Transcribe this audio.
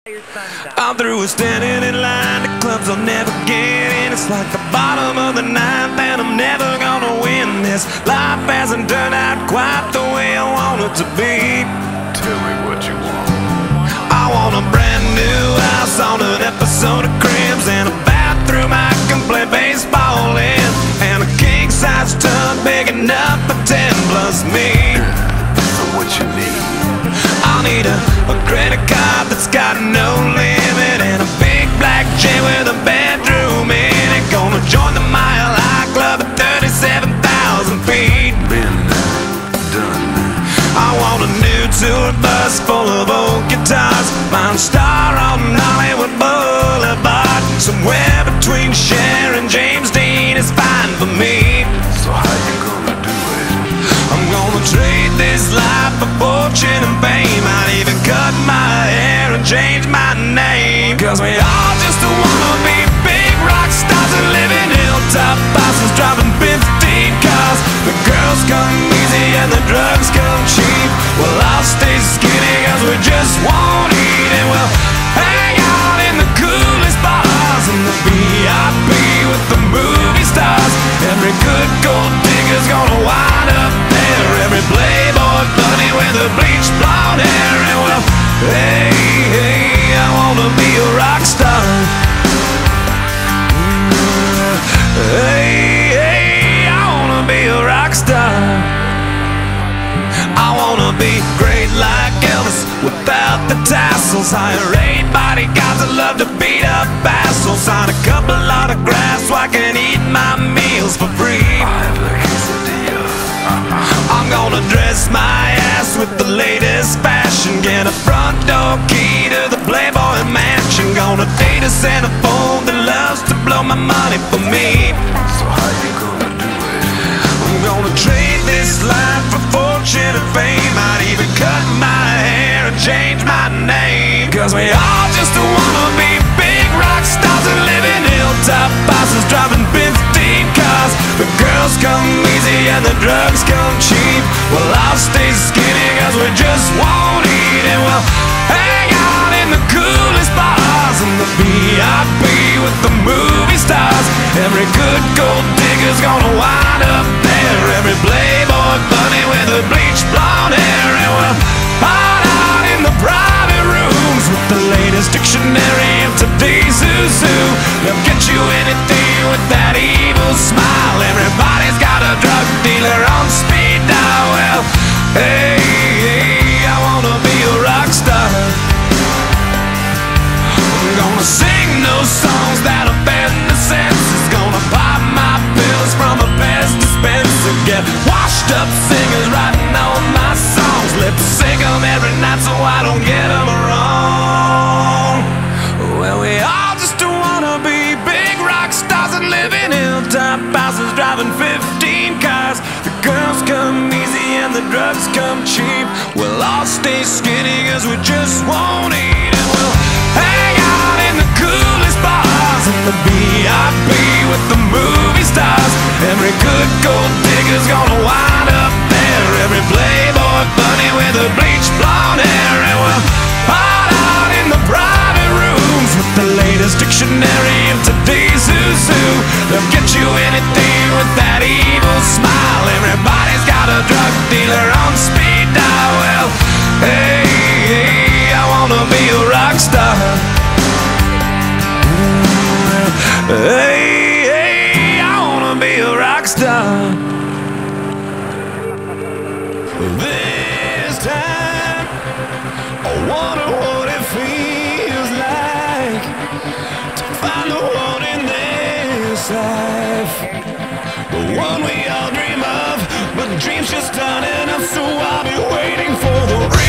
I'm through with standing in line. The clubs I'll never get in. It's like the bottom of the ninth, and I'm never gonna win this. Life hasn't turned out quite the way I want it to be. Tell me what you want. I want a brand new house on an episode of Cribs, and a bathroom I can play baseball in, and a king-size tub big enough for 10 plus me. So what you need? I'll need a credit card that's got no limit, and a big black jet with a bedroom in it. Gonna join the Mile High Club at 37,000 feet. Been done. I want a new tour bus full of old guitars, mine star on Hollywood Boulevard. Somewhere between Cher and James Dean is fine for me. So how you gonna do it? I'm gonna trade this life for fortune and fame. I'd even cut my hair and change my name, 'cause we all just wanna be big rock stars and live in hilltop houses, driving 15 cars. The girls come easy and the drugs come cheap. Well, I'll stay skinny 'cause we just won't eat, and we'll hang out in the coolest bars and the VIP with the movie stars. Every good gold digger's gonna wind up there, every playboy bunny with a bleached blonde hair. And well, hey, hey, I wanna be a rock star. Hey, hey, I wanna be a rock star. I wanna be great like Elvis without the tassels. Hire 8 bodyguards that love to beat up assholes. Sign a couple autographs so I can eat my meals for free. I have the quesadilla. I'm gonna dress my ass with the latest fashion, get a front door key to the Playboy Mansion. Gonna date a centerfold that loves to blow my money for me. So how you gonna do it? I'm gonna trade this life for fortune and fame. I'd even cut my hair and change my name, 'cause we all just wanna be big rock stars and live in hilltop houses, driving 15 cars. The girls come easy and the drugs come cheap. Well, I'll stay skinny 'cause we just won't eat, and we'll hang out in the coolest bars and the VIP with the movie stars. Every good gold digger's gonna wind up there, every playboy bunny with a bleached blonde hair. And we'll hide out in the private rooms with the latest dictionary of today's who's who. They'll get you anything with that evil smile. Everybody's got a drug dealer on speed dial. Well, hey, hey, I wanna be a rock star. I'm gonna sing those songs that offend the senses. Gonna pop my pills from a Pez dispenser. Get washed up singers writing all my songs. Lip sync 'em every night so I don't get 'em wrong. Well, we all just wanna be big rock stars and live in hilltop houses, driving 15 cars. The girls come easy and the drugs come cheap. We'll all stay skinny 'cause we just won't eat, and we'll hang out in the coolest bars and the VIP with the movie stars. Every good gold digger's gonna wind up there, every playboy bunny with a bleached blonde hair. And we'll hide out in the private rooms with the latest dictionary of today's who's who. They'll get you anything with that evil smile. Everybody's got a drug dealer on speed dial. Well, hey, hey, I wanna be a rock star. Hey, hey, I wanna be a rock star. This time, I wonder what it feels like to find the one in this life, the one we all dream of, but dreams just aren't enough. So I'll be waiting for the real